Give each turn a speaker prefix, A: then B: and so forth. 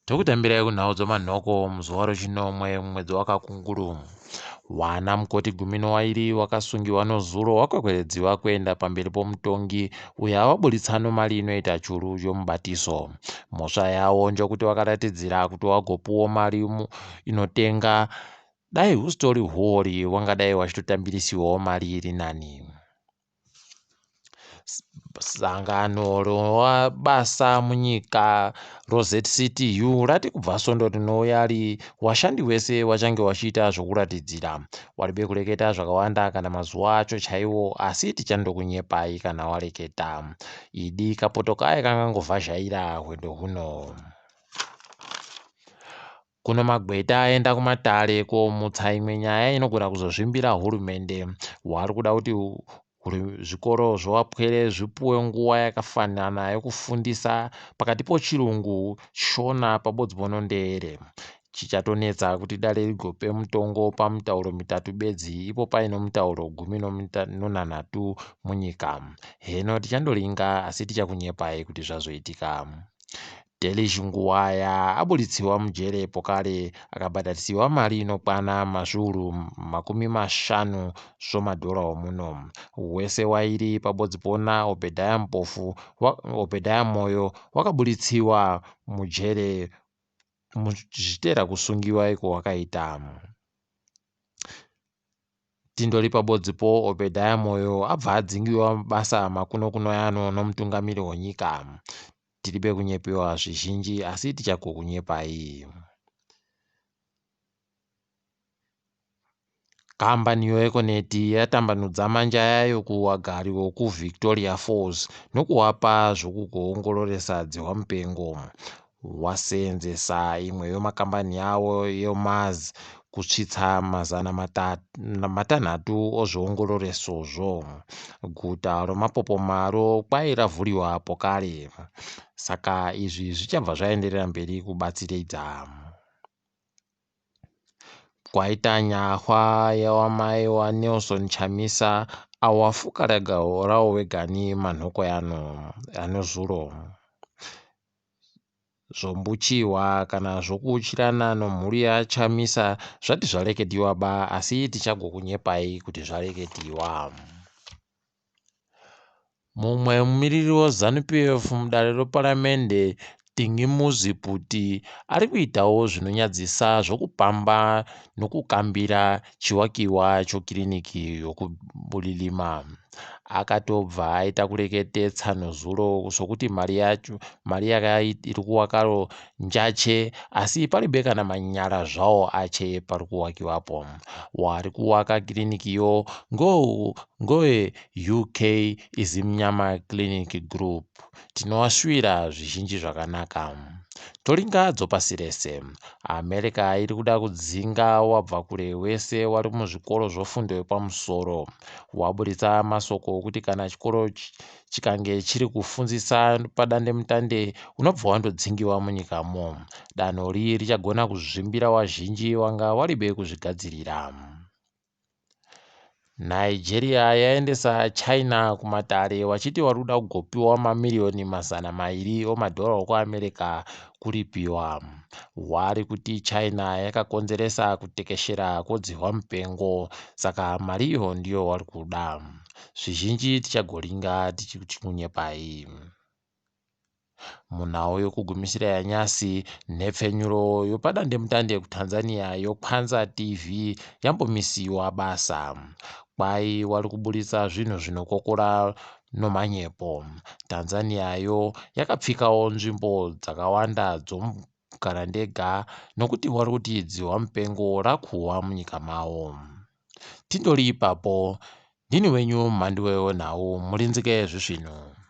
A: Tokutambira kunhau dzomanhoko muzuva rechinomwe mwedzi wa Kakunguru. Wana mukoti 12 wakasungiwa nozuro wakwekweredziwa kuenda pamberi pomutongi uyo avaburitsa mali inoita churu chomubatiso. Mhosva yavo ndokuti vakaratidzira kuti wagopuwa mari inotenga dai husitori huori wangadai wachitotambirisiwawo mari iri nani. Sangano rowabasa munyika roZCTU rati kubva svondo rinouya washandi wese wachange wachiita zvokuratidzira. Waribe kureketa zvakawanda kana mazuva acho chaiwo, asi tichandokunyepai kana wareketa. Idi kapotokai kangangovhazhaira hwendo huno. Kuno Magweta aenda kumatare komutsa imwe nyaya inogona kuzozvimbira hurumende. Wari kuda kuti zvikoro zvovapwere zvipuwe nguva yakafanana yokufundisa pakati pochirungu shona pabodziponondeere. Chichatonetsa kuti dare rigope mutongo pamitauro 3 bedzi ipo paino mitauro 18 munyika. Heno tichandoringa asi tichakunyepai kuti zvazoitika. Delish Nguwaya aburitsiwa mujere pokare akabhadharisiwa mari inokwana mazviuru 50 zvomadhora omuno. Wese wairi pabodzipona Obhedhaya Moyo wakaburitsiwa mujere zvichitera kusungiwa iko wakaita. Tindori pabodzipo Obhedhaya Moyo abva adzingiwa basa makunokuno yano nomutungamiri wenyika. Tiribe kunyepiwa zvizhinji asi tichagokunyepai. Kambani yeEconet yatambanudza manja yayo kuwagari wokuVictoria Falls nokuwapa zvokugoongororesa dzihwamupengo. Waseenzesa imwe yomakambani yawo yeMars kusvitsa 600 ozviongororosozvo. Guta romapopomaro kwai ravhuriwa pokare. Saka izvi zvichabva zvaenderera mberi kubatsiridza. Kwaita nyahwa yawamai waNelson Chamisa awafukarega rawo wegani manhoko yano anozuro. Zvombuchihwa kana zvokuuchirana nomhuri yaChamisa zvati zvareketiwa ba asi tichagokunyepai kuti zvareketiwa. Mumwe mumiriri weZANU-PF mudare reparamende Tingimuzi Puti ari kuitawo zvinonyadzisa zvokupamba nokukambira chiwakiwa chokiriniki yokubulilima. Akatobva aita kureketetsa nozuro sokuti mari iri kuwakaro njache asi paribe kana manyara zvawo ache pari kuwakiwapo. Wari kuwaka kirinikiyo ngowe UK Izimnyama Clinic Group. Tinovashuvira zvizhinji zvakanaka. Toringadzo pasi rese. America iri kuda kudzinga wabva kure wese wari muzvikoro zvofundo yepamusoro. Waburitsa masoko okuti kana chikoro chikange chiri kufundzisa padandemutande unobva wandodzingiwa munyikamo. Danho iri richagona kuzvimbira wazhinji wanga waribe kuzvigadzirira. Nigeria yaendesa China kumatare wachiti wari kuda kugopiwa mamiliyoni 200 omadhora okuAmerica kuripiwa. Wari kuti China yakakonzeresa kutekeshera kodzihwamupengo saka mariyo ndiyo wari kuda. Zvizhinji tichagoringa tichikunyepai. Munhau yokugumisira yanyasi, nhepfenyuro yopadandemutande kuTanzania yoKwanza TV yambomisiwa basa. Kwai wari kuburitsa zvinhu zvinokokora nomhanyepo. Tanzania yo yakapfikawo nzvimbo dzakawanda dzomugarandega nokuti wari kuti dzihwamupengo rakuhwa munyika mavo. Tindori ipapo, ndini wenyu Mhanduwe wenhau murinzike zvezvinhu.